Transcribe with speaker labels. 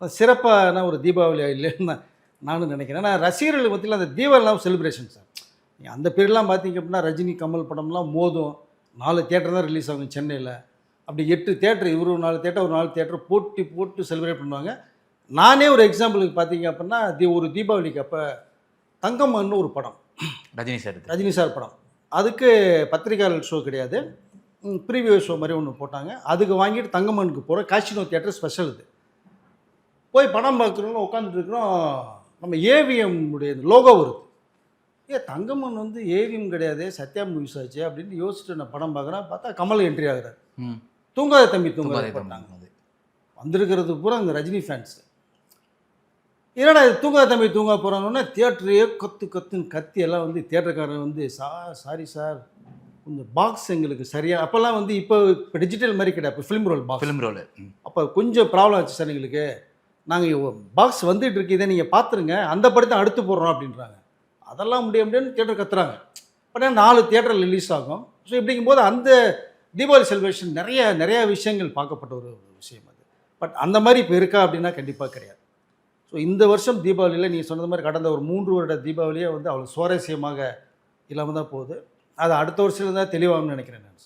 Speaker 1: சிறப்பான ஒரு தீபாவளி இல்லைன்னு நானும் நினைக்கிறேன். ஏன்னா ரசிகர்கள் மத்தியில் அந்த தீபாவளிலாம் செலிப்ரேஷன் சார். அந்த பீரியட்லாம் பார்த்தீங்க அப்படின்னா ரஜினி, கமல் படம்லாம் மோதும். 4 தியேட்டர் தான் ரிலீஸ் ஆகும் சென்னையில. அப்படி 8 தியேட்டர் இவரு 4 தியேட்டர், ஒரு 4 தியேட்டர் போட்டி போட்டு செலிப்ரேட் பண்ணுவாங்க. நானே ஒரு எக்ஸாம்பிளுக்கு பார்த்தீங்க அப்படின்னா, ஒரு தீபாவளிக்கு அப்ப தங்கமகன்னு ஒரு படம்.
Speaker 2: ரஜினி சார் இது.
Speaker 1: ரஜினி சார் படம். அதுக்கு பத்திரிகையாளர் ஷோ கிடையாது. ப்ரீவியூ ஷோ மாரி ஒண்ணு போட்டாங்க. அதுக்கு வாங்கிட்டு தங்கமகனுக்கு போறோம். காசினோ தியேட்டர் ஸ்பெஷல் இது. போய் படம் பார்க்குறோம்னு உட்காந்துட்டு இருக்கிறோம். நம்ம ஏவிஎம் உடைய லோகோ வருது. தங்கமகன் வந்து ஏவிஎம் கிடையாது, சத்யா மூவிஸ் ஆச்சு அப்படின்னு யோசிச்சுட்டு நான் படம் பார்க்குறேன். பார்த்தா கமல் என்ட்ரி ஆகுறாரு. தூங்காத தம்பி தூங்காத போட்டாங்க. வந்திருக்கிறது பூரா இந்த ரஜினி ஃபேன்ஸ். என்னடா இது தூங்காத தம்பி தூங்கா போகிறாங்கன்னா தியேட்டரையே கத்துன்னு கத்தி எல்லாம் வந்து தியேட்டருக்காரன் வந்து சாரி சார் கொஞ்சம் பாக்ஸ் எங்களுக்கு சரியாக அப்போல்லாம் வந்து இப்போ டிஜிட்டல் மாதிரி கிடையாது. இப்போ ஃபிலிம் ரோல் அப்போ கொஞ்சம் ப்ராப்ளம் ஆச்சு சார் எங்களுக்கு. நாங்கள் பாக்ஸ் வந்துட்டு இருக்கு, இதை நீங்கள் பார்த்துருங்க, அந்த படத்தை அடுத்து போடுறோம் அப்படின்றாங்க. அதெல்லாம் முடியும்னு தியேட்டர் கத்துறாங்க. பட் 4 தியேட்டர் ரிலீஸ் ஆகும். ஸோ இப்படிங்கும்போது அந்த தீபாவளி செலிப்ரேஷன் நிறையா விஷயங்கள் பார்க்கப்பட்ட ஒரு விஷயம் அது. பட் அந்த மாதிரி இப்போ இருக்கா அப்படின்னா கண்டிப்பாக கிடையாது. ஸோ இந்த வருஷம் தீபாவளியில் நீங்கள் சொன்னது மாதிரி கடந்த ஒரு 3 வருட தீபாவளியே வந்து அவ்வளோ சுவாரஸ்யமாக இல்லாமல் தான் போகுது. அது அடுத்த வருஷத்துல தான் தெளிவாகும்னு நினைக்கிறேன் நான்.